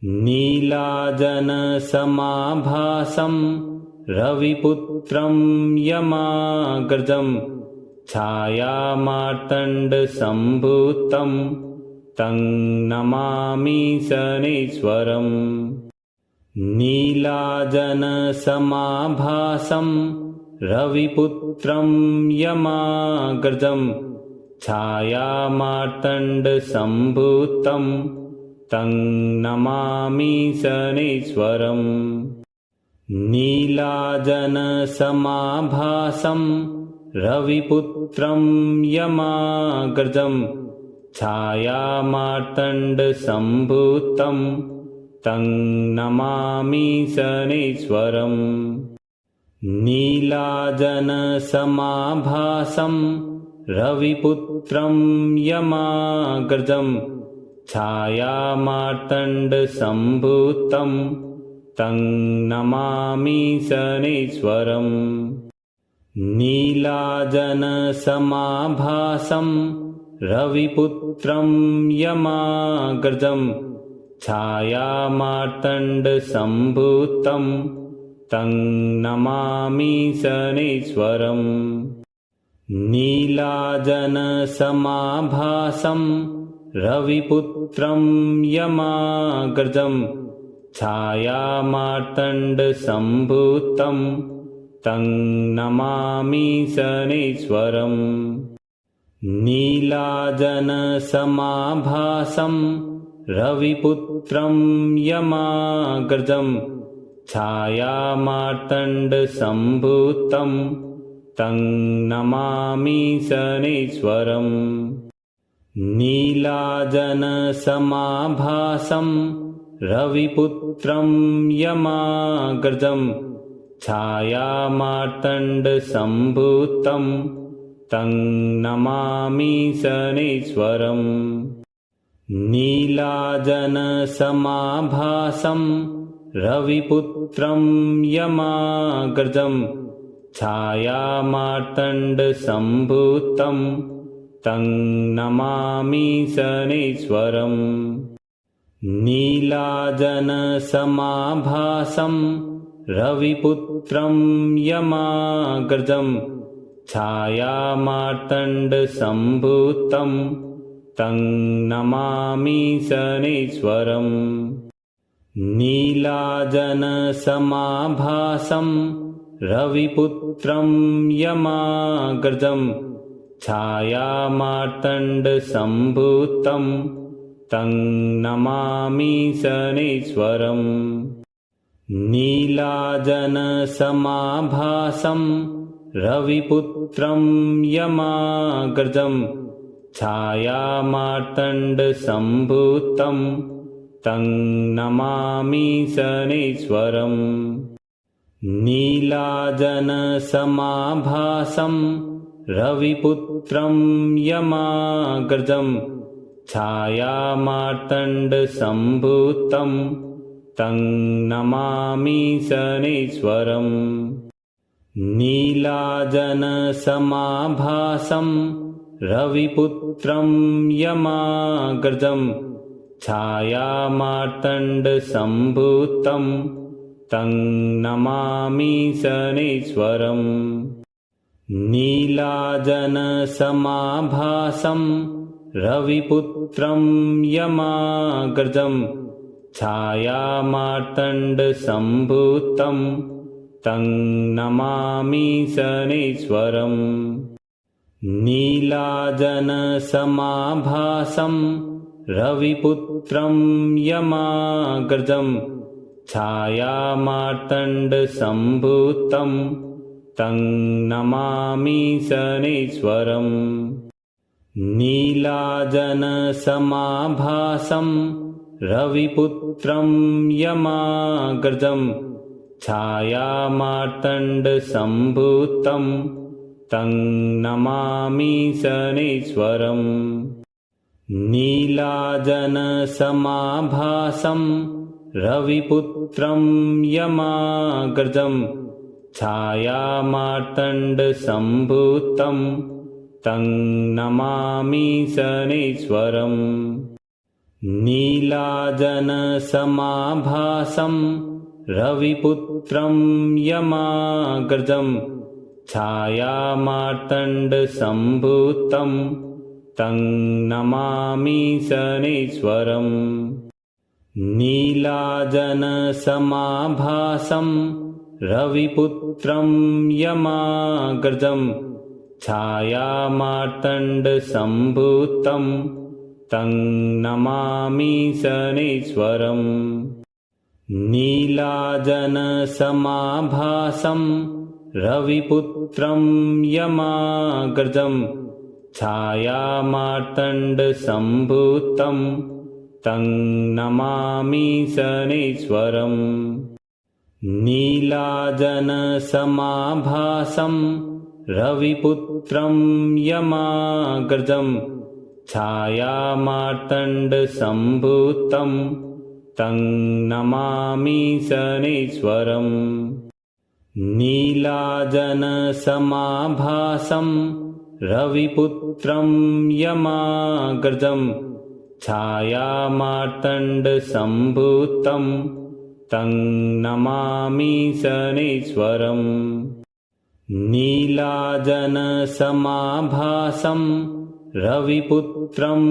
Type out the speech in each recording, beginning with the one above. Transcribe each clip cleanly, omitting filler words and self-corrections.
नीलाजनसमाभासं रविपुत्रं यमाग्रजं छायामार्तण्डसम्भूतं तं नमामि शनैश्वरम्। नीलाजनसमाभासं रविपुत्रं यमाग्रजं छायामार्तण्डसम्भूतं तं नमामि शनैश्वरम्। नीलाजनसमाभासं रविपुत्रं यमाग्रजं छायामार्तण्डसम्भूतं तं नमामि शनैश्वरम्। नीलाजनसमाभासं रविपुत्रं यमाग्रजं छायामार्तण्डसम्भूतं तं नमामि शनैश्वरम्। नीलाजनसमाभासं रविपुत्रं यमाग्रजं छायामार्तण्डसम्भूतं तं नमामि शनैश्वरम्। नीलाजनसमाभासं रविपुत्रं यमाग्रजं छायामार्तण्डसम्भूतं तं नमामि शनैश्वरम्। नीलाजनसमाभासं रविपुत्रं यमाग्रजं छायामार्तण्डसम्भूतं तं नमामि शनैश्वरम्। नीलाजनसमाभासं रविपुत्रं यमाग्रजं छायामार्तण्डसम्भूतं तं नमामि शनैश्वरम्। नीलाजनसमाभासं रविपुत्रं यमाग्रजं छायामार्तण्डसम्भूतं तं नमामि शनैश्वरम्। नीलाजनसमाभासं रविपुत्रं यमाग्रजं छायामार्तण्डसम्भूतं तं नमामि शनैश्वरम्। नीलाजनसमाभासं रविपुत्रं यमाग्रजं छायामार्तण्डसम्भूतं तं नमामि शनैश्वरम्। नीलाजनसमाभासं रविपुत्रं यमाग्रजं छायामार्तण्डसम्भूतं तं नमामि शनैश्वरम्। नीलाजनसमाभासं रविपुत्रं यमाग्रजं छायामार्तण्डसम्भूतं तं नमामि शनैश्वरम्। नीलाजनसमाभासं रविपुत्रं यमाग्रजं छायामार्तण्डसम्भूतं तं नमामि शनैश्वरम्। नीलाजनसमाभासं रविपुत्रं यमाग्रजं छायामार्तण्डसम्भूतं तं नमामि शनैश्वरम्। नीलाजनसमाभासं रविपुत्रं यमाग्रजं छायामार्तण्डसम्भूतं तं नमामि शनैश्वरम्। नीलाजनसमाभासं रविपुत्रं यमाग्रजं छायामार्तण्डसम्भूतं तं नमामि शनैश्वरम्। नीलाजनसमाभासं रविपुत्रं यमाग्रजं छायामार्तण्डसम्भूतं तं नमामि शनैश्वरम्। नीलाजनसमाभासं रविपुत्रं यमाग्रजं छायामार्तण्डसम्भूतं तं नमामि शनैश्वरम्। नीलाजनसमाभासं रविपुत्रं यमाग्रजं छायामार्तण्डसम्भूतं तं नमामि शनैश्वरम्। नीलाजनसमाभासं रविपुत्रं यमाग्रजं छायामार्तण्डसम्भूतं तं नमामि शनैश्वरम्। नीलाजनसमाभासं रविपुत्रं यमाग्रजं छायामार्तण्डसम्भूतं तं नमामि शनैश्वरम्। नीलाजनसमाभासं रविपुत्रं यमाग्रजं छायामार्तण्डसम्भूतं तं नमामि शनैश्वरम्। नीलाजनसमाभासं रविपुत्रं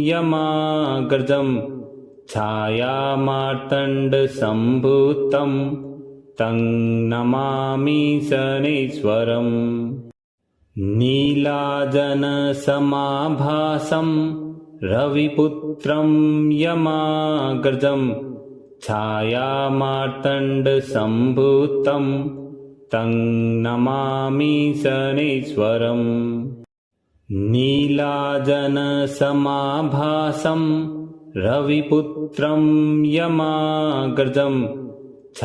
यमाग्रजं छायामार्तण्डसम्भूतं तं नमामि शनैश्वरम्। नीलाजनसमाभासं रविपुत्रं यमाग्रजं छायामार्तण्डसम्भूतं तं नमामि शनैश्वरम्। नीलाजनसमाभासं रविपुत्रं यमाग्रजं छायामार्तण्डसम्भूतं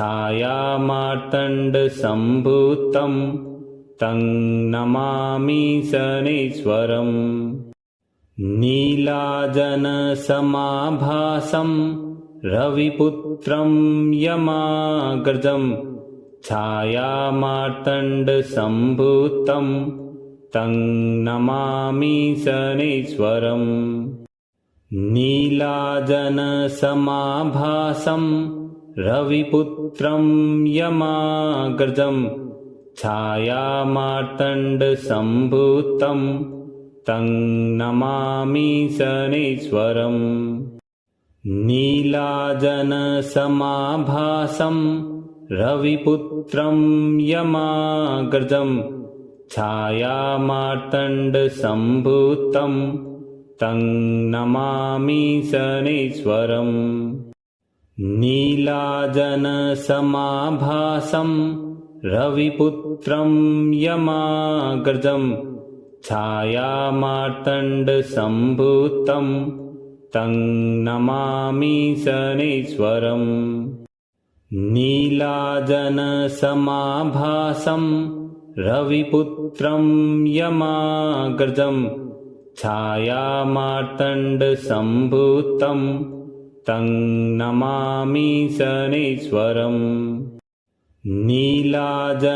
तं नमामि शनैश्वरम्। नीलाजनसमाभासं रविपुत्रं यमाग्रजं छायामार्तण्डसम्भूतं तं नमामि शनैश्वरम्। नीलाजनसमाभासं रविपुत्रं यमाग्रजं छायामार्तण्डसम्भूतं तं नमामि शनैश्वरम्। नीलाजनसमाभासं रविपुत्रं यमाग्रजं छायामार्तण्डसम्भूतं तं नमामि शनैश्वरम्। नीलाजनसमाभासं रविपुत्रं यमाग्रजं छायामार्तण्डसम्भूतं तं नमामि शनैश्वरम्। नीलाजनसमाभासं रविपुत्रं यमाग्रजं छायामार्तण्डसम्भूतं तं नमामि शनैश्वरम्। नीलाजनसमाभासं रविपुत्रं यमाग्रजं छायामार्तण्डसम्भूतं तं नमामि शनैश्वरम्। नीलाजनसमाभासं रविपुत्रं यमाग्रजं छायामार्तण्डसम्भूतं तं नमामि शनैश्वरम्। नीलाजनसमाभासं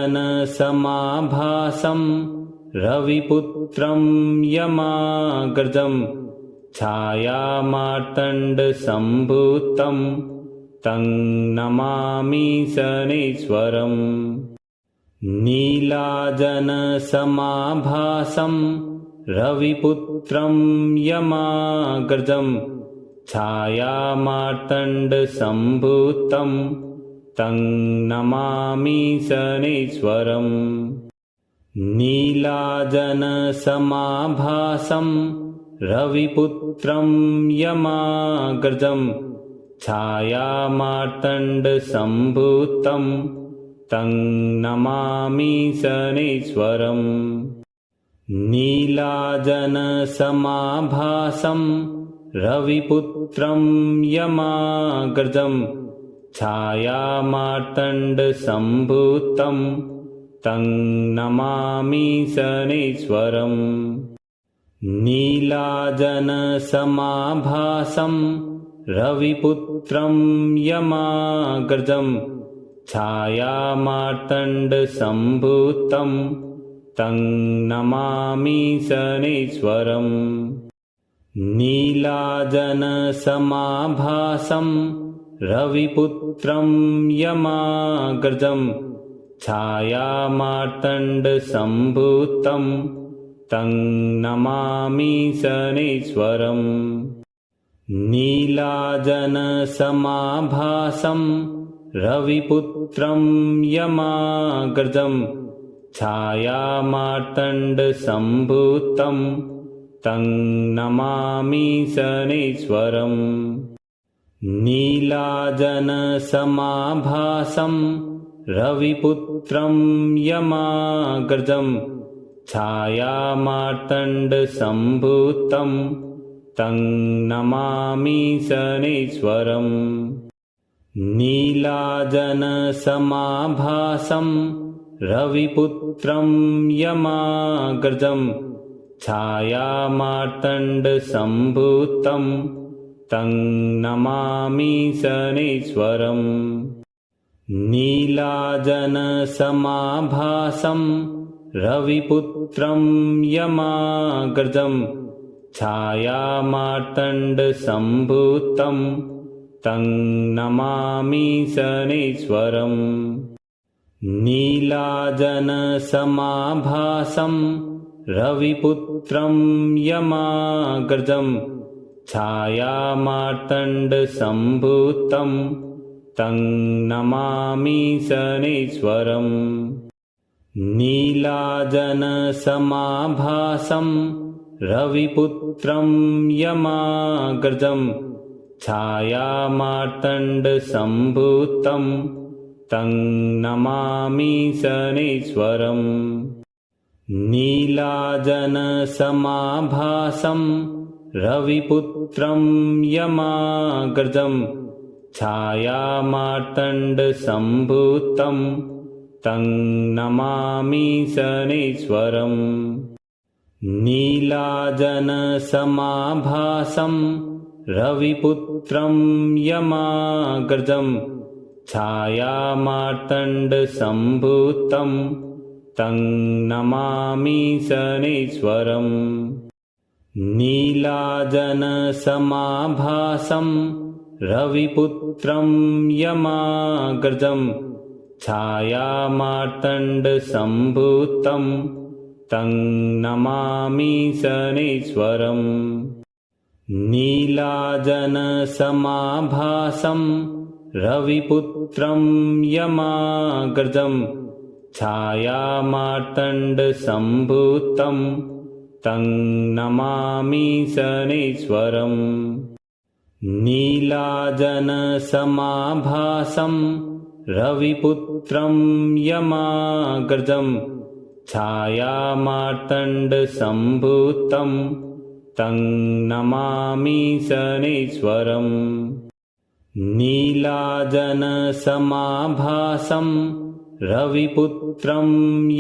रविपुत्रं यमाग्रजं छायामार्तण्डसम्भूतं तं नमामि शनैश्वरम्। नीलाजनसमाभासं रविपुत्रं यमाग्रजं छायामार्तण्डसम्भूतं तं नमामि शनैश्वरम्। नीलाजनसमाभासं रविपुत्रं यमाग्रजं छायामार्तण्डसम्भूतं तं नमामि शनैश्वरम्। नीलाजनसमाभासं रविपुत्रं यमाग्रजं छायामार्तण्डसम्भूतं तं नमामि शनैश्वरम्। नीलाजनसमाभासं रविपुत्रं यमाग्रजं छायामार्तण्डसम्भूतं तं नमामि शनैश्वरम्। नीलाजनसमाभासं रविपुत्रं यमाग्रजं छायामार्तण्डसम्भूतं तं नमामि शनैश्वरम्। नीलाजनसमाभासं रविपुत्रं यमाग्रजं छायामार्तण्डसम्भूतं तं नमामि शनैश्वरम्। नीलाजनसमाभासं रविपुत्रं यमाग्रजं छायामार्तण्डसम्भूतं तं नमामि शनैश्वरम्। नीलाजनसमाभासं रविपुत्रं यमाग्रजं छायामार्तण्डसम्भूतं तं नमामि शनैश्वरम्। नीलाजनसमाभासं रविपुत्रं यमाग्रजं छायामार्तण्डसम्भूतं तं नमामि शनैश्वरम्। नीलाजनसमाभासं रविपुत्रं यमाग्रजं छायामार्तण्डसम्भूतं तं नमामि शनैश्वरम्। नीलाजनसमाभासं रविपुत्रं यमाग्रजं छायामार्तण्डसम्भूतं तं नमामि शनैश्वरम्। नीलाजनसमाभासं रविपुत्रं यमाग्रजं छायामार्तण्डसम्भूतं तं नमामि शनैश्वरम्। नीलाजनसमाभासं रविपुत्रं यमाग्रजं छायामार्तण्डसम्भूतं तं नमामि शनैश्वरम्। नीलाजनसमाभासं रविपुत्रं यमाग्रजं छायामार्तण्डसम्भूतं तं नमामि शनैश्वरम्। नीलाजनसमाभासं रविपुत्रं यमाग्रजं छायामार्तण्डसम्भूतं तं नमामि शनैश्वरम्। नीलाजनसमाभासं रविपुत्रं यमाग्रजं छायामार्तण्डसम्भूतं तं नमामि शनैश्वरम्। नीलाजनसमाभासं रविपुत्रं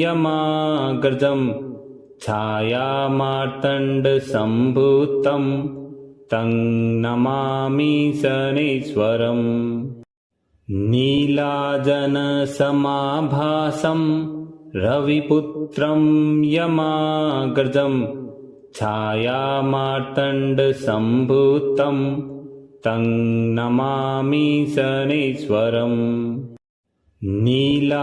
यमाग्रजं छायामार्तण्डसम्भूतं तं नमामि शनैश्वरम्। नीलाजनसमाभासं रविपुत्रं यमाग्रजं छायामार्तण्डसम्भूतं तं नमामि शनैश्वरम्। नीलाजनसमाभासं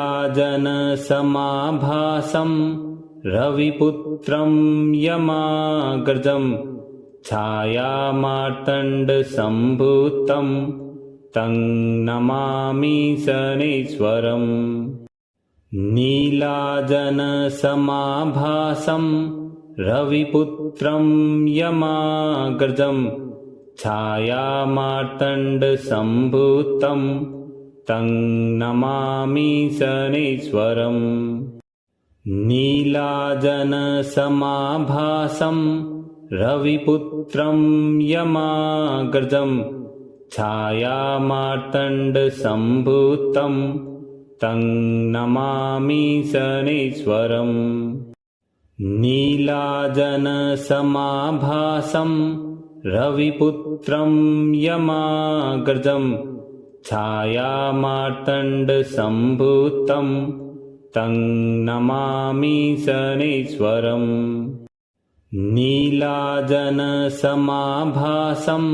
रविपुत्रं यमाग्रजं छायामार्तण्डसम्भूतं तं नमामि शनैश्वरम्। नीलाजनसमाभासं रविपुत्रं यमाग्रजं छायामार्तण्डसम्भूतं तं नमामि शनैश्वरम्। नीलाजनसमाभासं रविपुत्रं यमाग्रजं छायामार्तण्डसम्भूतं तं नमामि शनैश्वरम्। नीलाजनसमाभासं रविपुत्रं यमाग्रजं छायामार्तण्डसम्भूतं तं नमामि शनैश्वरम्। नीलाजनसमाभासं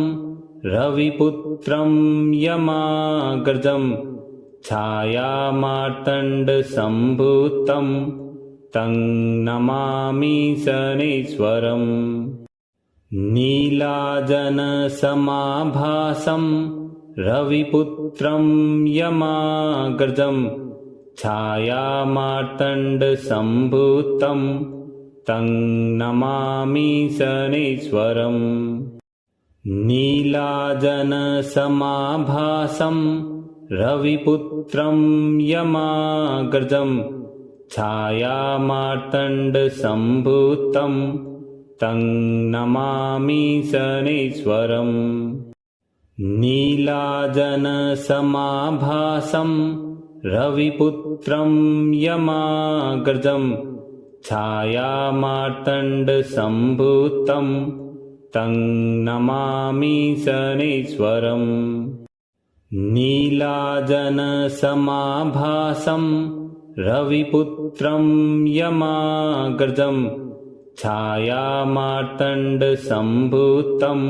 रविपुत्रं यमाग्रजं छायामार्तण्डसम्भूतं तं नमामि शनैश्वरम्। नीलाजनसमाभासं रविपुत्रं यमाग्रजं छायामार्तण्डसम्भूतं तं नमामि शनैश्वरम्। नीलाजनसमाभासं रविपुत्रं यमाग्रजं छायामार्तण्डसम्भूतं तं नमामि शनैश्वरम्। नीलाजनसमाभासं रविपुत्रं यमाग्रजं छायामार्तण्डसम्भूतं तं नमामि शनैश्वरम्। नीलाजनसमाभासं रविपुत्रं यमाग्रजं छायामार्तण्डसम्भूतं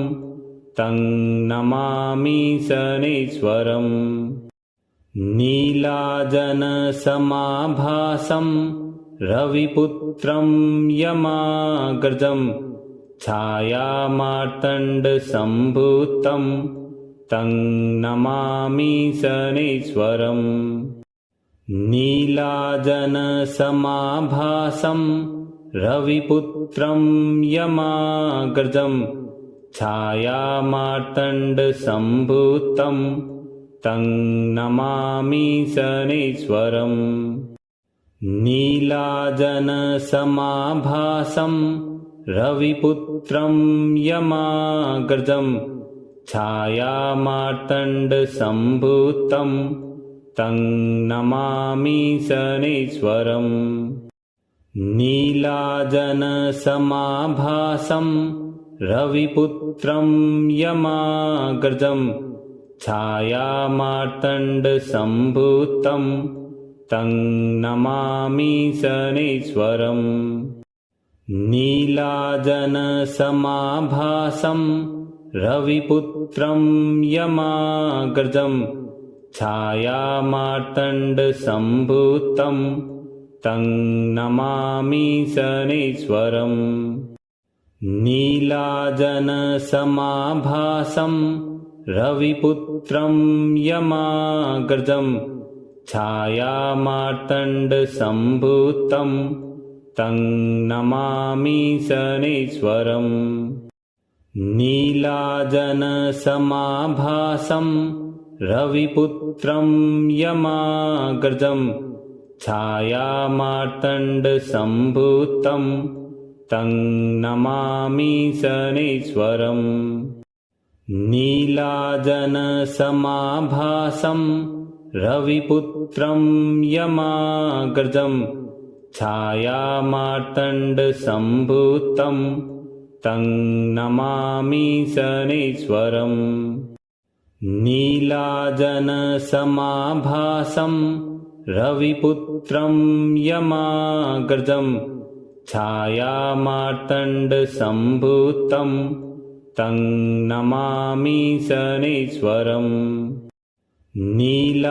तं नमामि शनैश्वरम्। नीलाजनसमाभासं रविपुत्रं यमाग्रजं छायामार्तण्डसम्भूतं तं नमामि शनैश्वरम्। नीलाजनसमाभासं रविपुत्रं यमाग्रजं छायामार्तण्डसम्भूतं तं नमामि शनैश्वरम्। नीलाजनसमाभासं रविपुत्रं यमाग्रजं छायामार्तण्डसम्भूतं तं नमामि शनैश्वरम्। नीलाजनसमाभासं रविपुत्रं यमाग्रजं छायामार्तण्डसम्भूतं तं नमामि शनैश्वरम्। नीलाजनसमाभासं रविपुत्रं यमाग्रजं छायामार्तण्डसम्भूतं तं नमामि शनैश्वरम्। नीलाजनसमाभासं रविपुत्रं यमाग्रजं छायामार्तण्डसम्भूतं तं नमामि शनैश्वरम्। नीलाजनसमाभासं रविपुत्रं यमाग्रजं छायामार्तण्डसम्भूतं तं नमामि शनैश्वरम्। नीलाजनसमाभासं रविपुत्रं यमाग्रजं छायामार्तण्डसम्भूतं तं नमामि शनैश्वरम्। नीलाजनसमाभासं रविपुत्रं यमाग्रजं छायामार्तण्डसम्भूतं तं नमामि शनैश्वरम्। नीलाजनसमाभासं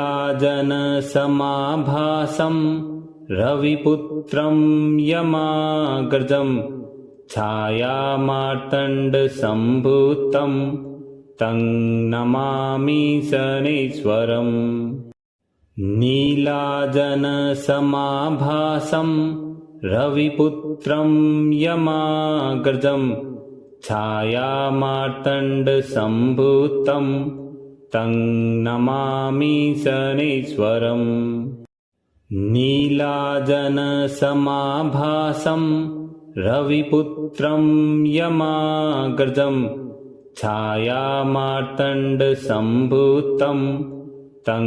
रविपुत्रं यमाग्रजं छायामार्तण्डसम्भूतं तं नमामि शनैश्वरम्। नीलाजनसमाभासं रविपुत्रं यमाग्रजं छायामार्तण्डसम्भूतं तं नमामि शनैश्वरम्। नीलाजनसमाभासं रविपुत्रं यमाग्रजं छायामार्तण्डसम्भूतं तं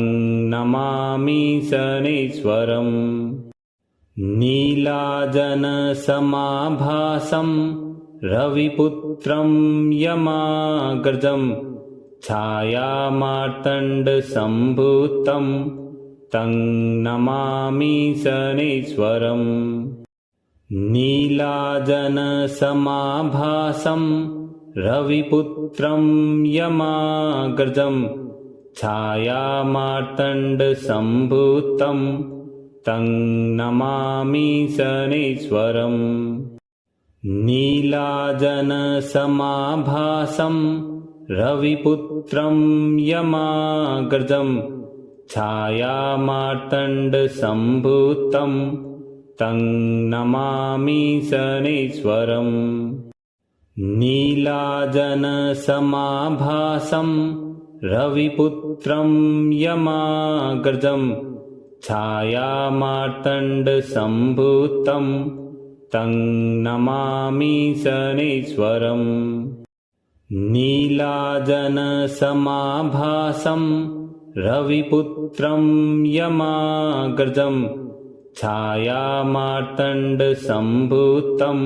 नमामि शनैश्वरम्। नीलाजनसमाभासं रविपुत्रं यमाग्रजं छायामार्तण्डसम्भूतं तं नमामि शनैश्वरम्। नीलाजनसमाभासं रविपुत्रं यमाग्रजं छायामार्तण्डसम्भूतं तं नमामि शनैश्वरम्। नीलाजनसमाभासं रविपुत्रं यमाग्रजं छायामार्तण्डसम्भूतं तं नमामि शनैश्वरम्। नीलाजनसमाभासं रविपुत्रं यमाग्रजं छायामार्तण्डसम्भूतं तं नमामि शनैश्वरम्। नीलाजनसमाभासं रविपुत्रं यमाग्रजं छायामार्तण्डसम्भूतं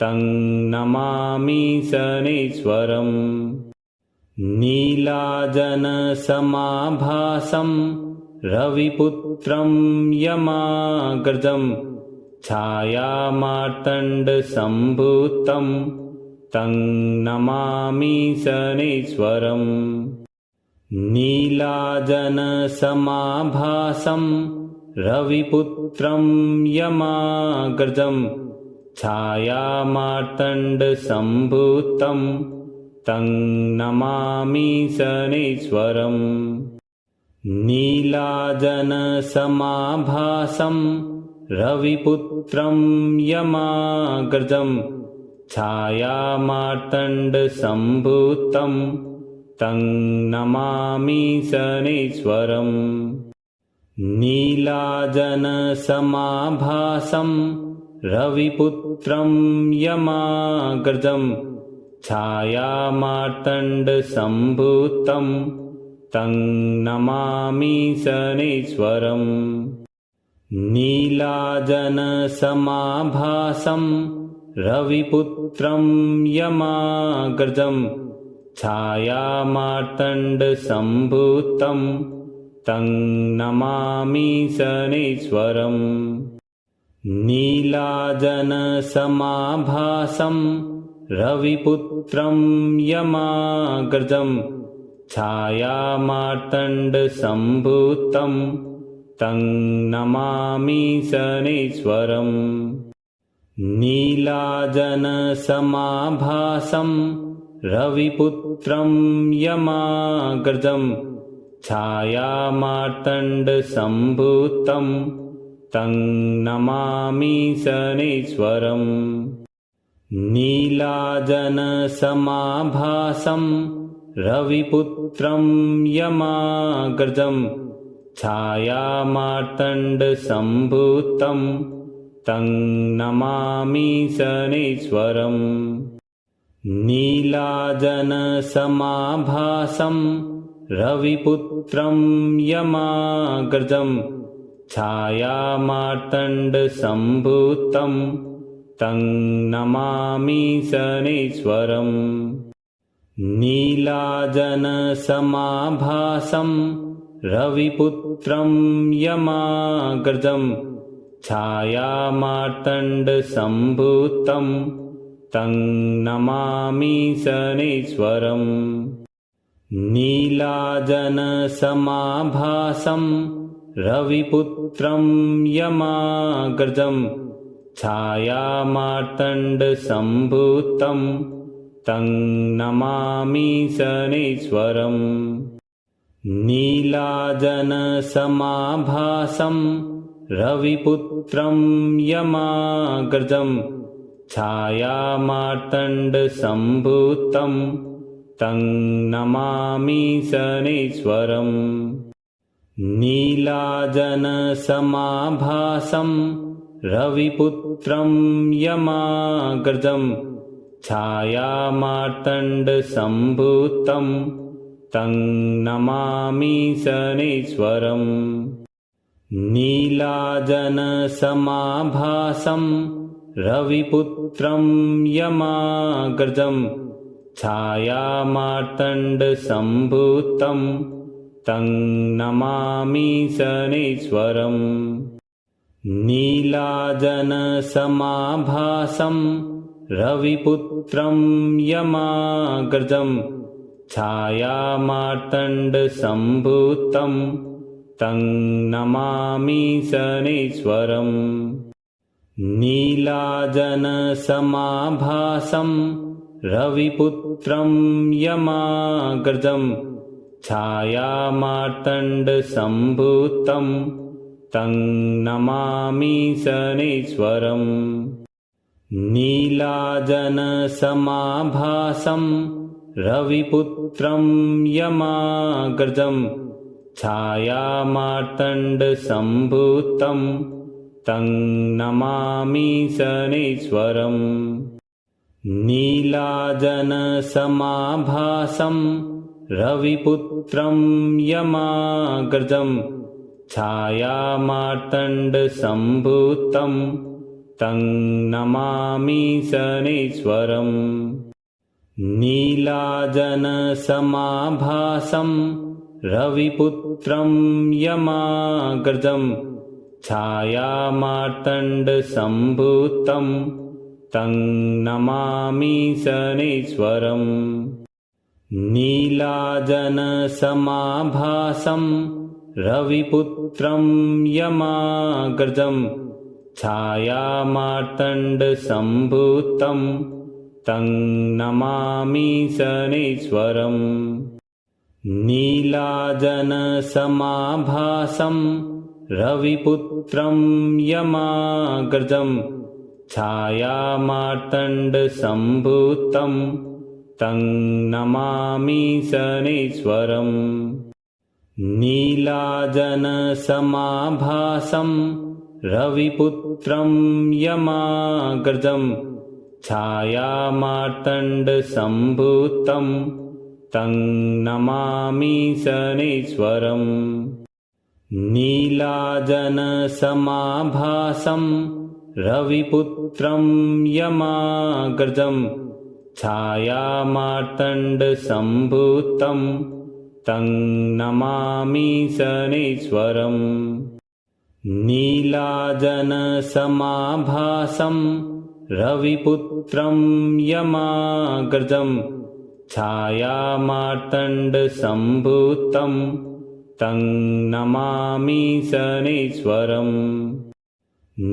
तं नमामि शनैश्वरम्। नीलाजनसमाभासं रविपुत्रं यमाग्रजं छायामार्तण्डसम्भूतं तं नमामि शनैश्वरम्। नीलाजनसमाभासं रविपुत्रं यमाग्रजं छायामार्तण्डसम्भूतं तं नमामि शनैश्वरम्। नीलाजनसमाभासं रविपुत्रं यमाग्रजं छायामार्तण्डसम्भूतं तं नमामि शनैश्वरम्। नीलाजनसमाभासं रविपुत्रं यमाग्रजं छायामार्तण्डसम्भूतं तं नमामि शनैश्वरम्। नीलाजनसमाभासं रविपुत्रं यमाग्रजं छायामार्तण्डसम्भूतं तं नमामि शनैश्वरम्। नीलाजनसमाभासं रविपुत्रं यमाग्रजं छायामार्तण्डसम्भूतं तं नमामि शनैश्वरम्। नीलाजनसमाभासं रविपुत्रं यमाग्रजं छायामार्तण्डसम्भूतं तं नमामि शनैश्वरम्। नीलाजनसमाभासं रविपुत्रं यमाग्रजं छायामार्तण्डसम्भूतं तं नमामि शनैश्वरम्। नीलाजनसमाभासं रविपुत्रं यमाग्रजं छायामार्तण्डसम्भूतं तं नमामि शनैश्वरम्। नीलाजनसमाभासं रविपुत्रं यमाग्रजं छायामार्तण्डसम्भूतं तं नमामि शनैश्वरम्। नीलाजनसमाभासं रविपुत्रं यमाग्रजं छायामार्तण्डसम्भूतं तं नमामि शनैश्वरम्। नीलाजनसमाभासं रविपुत्रं यमाग्रजं छायामार्तण्डसम्भूतं तं नमामि शनैश्वरम्। नीलाजनसमाभासं रविपुत्रं यमाग्रजं छायामार्तण्डसम्भूतं तं नमामि शनैश्वरम्। नीलाजनसमाभासं रविपुत्रं यमाग्रजं छायामार्तण्डसम्भूतं तं नमामि शनैश्वरम्। नीलाजनसमाभासं रविपुत्रं यमाग्रजं छायामार्तण्डसम्भूतं तं नमामि शनैश्वरम्। नीलाजनसमाभासं रविपुत्रं यमाग्रजं छायामार्तण्डसम्भूतं तं नमामि शनैश्वरम्। नीलाजनसमाभासं रविपुत्रं यमाग्रजं छायामार्तण्डसम्भूतं तं नमामि शनैश्वरम्। नीलाजनसमाभासं रविपुत्रं यमाग्रजं छायामार्तण्डसम्भूतं तं नमामि शनैश्वरम्। नीलाजनसमाभासं रविपुत्रं यमाग्रजं छायामार्तण्डसम्भूतं तं नमामि शनैश्वरम्। नीलाजनसमाभासं रविपुत्रं यमाग्रजं छायामार्तण्डसम्भूतं तं नमामि शनैश्वरम्। नीलाजनसमाभासं रविपुत्रं यमाग्रजं छायामार्तण्डसम्भूतं तं नमामि शनैश्वरम्। नीलाजनसमाभासं रविपुत्रं यमाग्रजं छायामार्तण्डसम्भूतं तं नमामि शनैश्वरम्। नीलाजनसमाभासं रविपुत्रं यमाग्रजं छायामार्तण्डसम्भूतं तं नमामि शनैश्वरम्। नीलाजनसमाभासं रविपुत्रं यमाग्रजं छायामार्तण्डसम्भूतं तं नमामि शनैश्वरम्।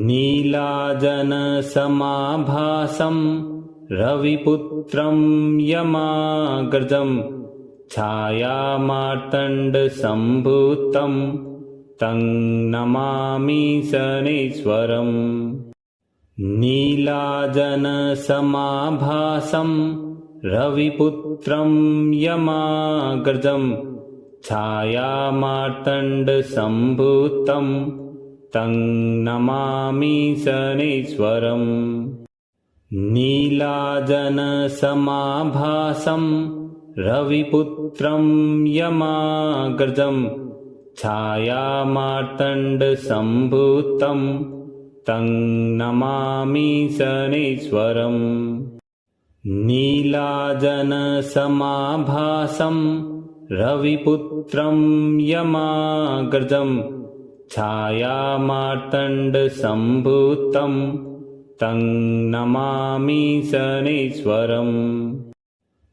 नीलाजनसमाभासं रविपुत्रं यमाग्रजं छायामार्तण्डसम्भूतं तं नमामि शनैश्वरम्। नीलाजनसमाभासं रविपुत्रं यमाग्रजं छायामार्तण्डसम्भूतं तं नमामि शनैश्वरम्। नीलाजनसमाभासं रविपुत्रं यमाग्रजं छायामार्तण्डसम्भूतं तं नमामि शनैश्वरम्। नीलाजनसमाभासं रविपुत्रं यमाग्रजं छायामार्तण्डसम्भूतं तं नमामि शनैश्वरम्।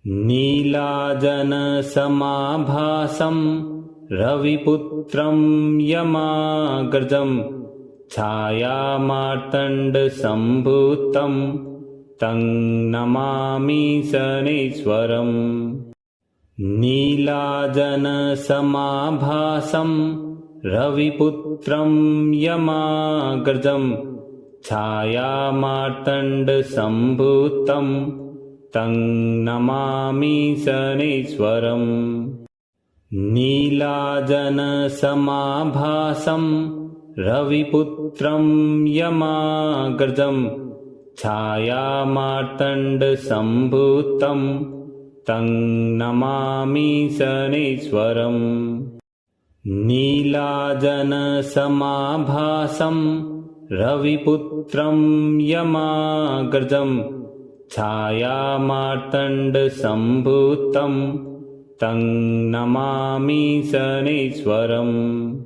नीलाजनसमाभासं रविपुत्रं यमाग्रजं छायामार्तण्डसम्भूतं तं नमामि शनैश्वरम्। नीलाजनसमाभासं रविपुत्रं यमाग्रजं छायामार्तण्डसम्भूतं तं नमामि शनैश्वरम्। नीलाजनसमाभासं रविपुत्रं यमाग्रजं छायामार्तण्डसम्भूतं तं नमामि शनैश्वरम्। नीलाजनसमाभासं रविपुत्रं यमाग्रजं छायामार्तण्डसम्भूतं तं नमामि शनैश्वरम्।